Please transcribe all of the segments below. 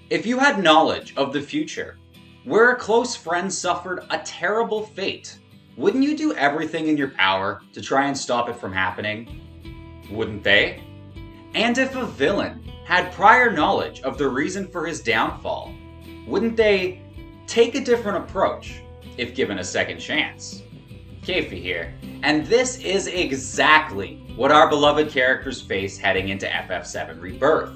If you had knowledge of the future, where a close friend suffered a terrible fate, wouldn't you do everything in your power to try and stop it from happening? Wouldn't they? And if a villain had prior knowledge of the reason for his downfall, wouldn't they take a different approach if given a second chance? Keifi here, and this is exactly what our beloved characters face heading into FF7 Rebirth.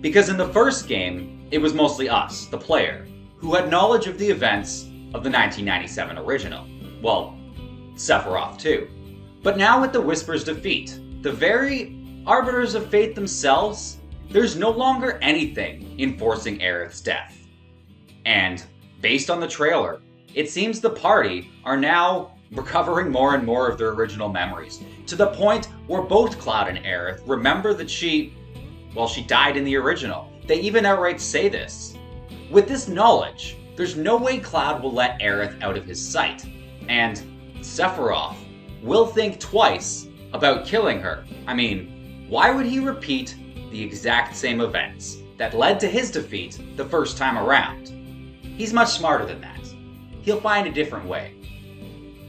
Because in the first game, it was mostly us, the player, who had knowledge of the events of the 1997 original. Well, Sephiroth too. But now with the Whisper's defeat, the very arbiters of fate themselves, there's no longer anything enforcing Aerith's death. And, based on the trailer, it seems the party are now recovering more and more of their original memories, to the point where both Cloud and Aerith remember that she died in the original. They even outright say this. With this knowledge, there's no way Cloud will let Aerith out of his sight, and Sephiroth will think twice about killing her. I mean, why would he repeat the exact same events that led to his defeat the first time around? He's much smarter than that. He'll find a different way.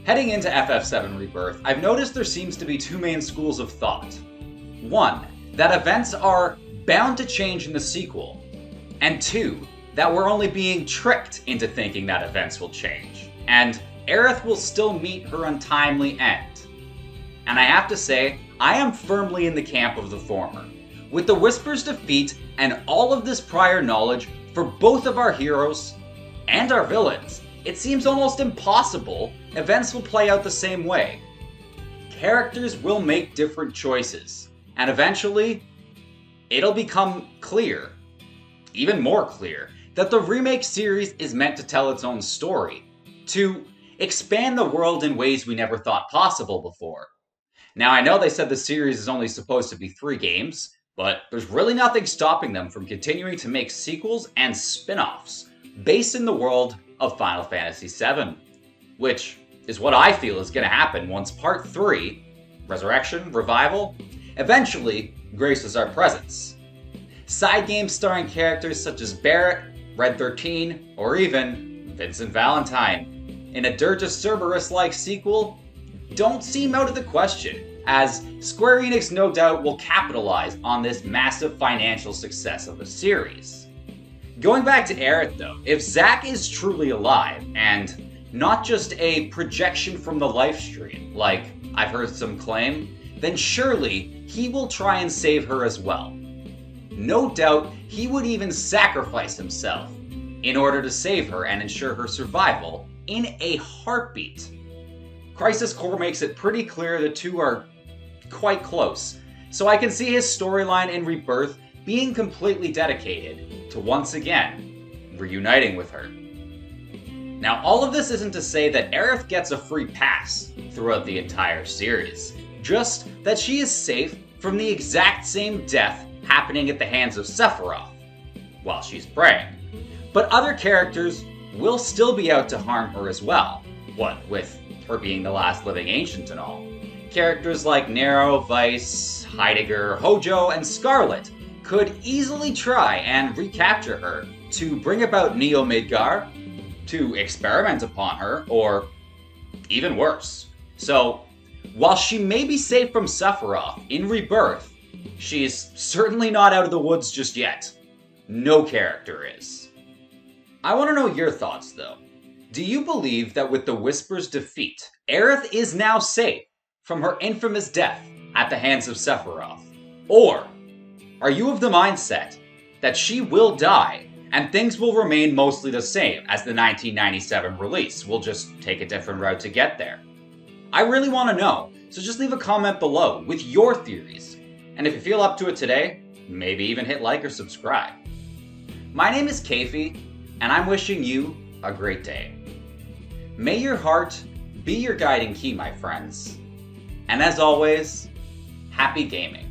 Heading into FF7 Rebirth, I've noticed there seems to be two main schools of thought. One, that events are bound to change in the sequel. And two, that we're only being tricked into thinking that events will change, and Aerith will still meet her untimely end. And I have to say, I am firmly in the camp of the former. With the Whisper's defeat and all of this prior knowledge for both of our heroes and our villains, it seems almost impossible events will play out the same way. Characters will make different choices, and eventually, it'll become clear, even more clear, that the Remake series is meant to tell its own story, to expand the world in ways we never thought possible before. Now, I know they said the series is only supposed to be 3 games, but there's really nothing stopping them from continuing to make sequels and spin-offs based in the world of Final Fantasy VII, which is what I feel is going to happen once Part 3, Resurrection, Revival, eventually graces our presence. Side games starring characters such as Barrett, Red 13, or even Vincent Valentine in a Dirge Cerberus-like sequel don't seem out of the question, as Square Enix no doubt will capitalize on this massive financial success of the series. Going back to Aerith though, if Zack is truly alive, and not just a projection from the livestream, like I've heard some claim, then surely he will try and save her as well. No doubt he would even sacrifice himself in order to save her and ensure her survival in a heartbeat. Crisis Core makes it pretty clear the two are quite close, so I can see his storyline in Rebirth being completely dedicated to once again reuniting with her. Now, all of this isn't to say that Aerith gets a free pass throughout the entire series, just that she is safe from the exact same death happening at the hands of Sephiroth while she's praying. But other characters will still be out to harm her as well, what with her being the last living ancient and all. Characters like Nero, Weiss, Heidegger, Hojo, and Scarlet could easily try and recapture her to bring about Neo Midgar, to experiment upon her, or even worse. So, while she may be safe from Sephiroth in Rebirth, she's certainly not out of the woods just yet. No character is. I want to know your thoughts though. Do you believe that with the Whisper's defeat, Aerith is now safe from her infamous death at the hands of Sephiroth? Or are you of the mindset that she will die and things will remain mostly the same as the 1997 release? We'll just take a different route to get there. I really want to know, so just leave a comment below with your theories. And if you feel up to it today, maybe even hit like or subscribe. My name is Keifi, and I'm wishing you a great day. May your heart be your guiding key, my friends. And as always, happy gaming.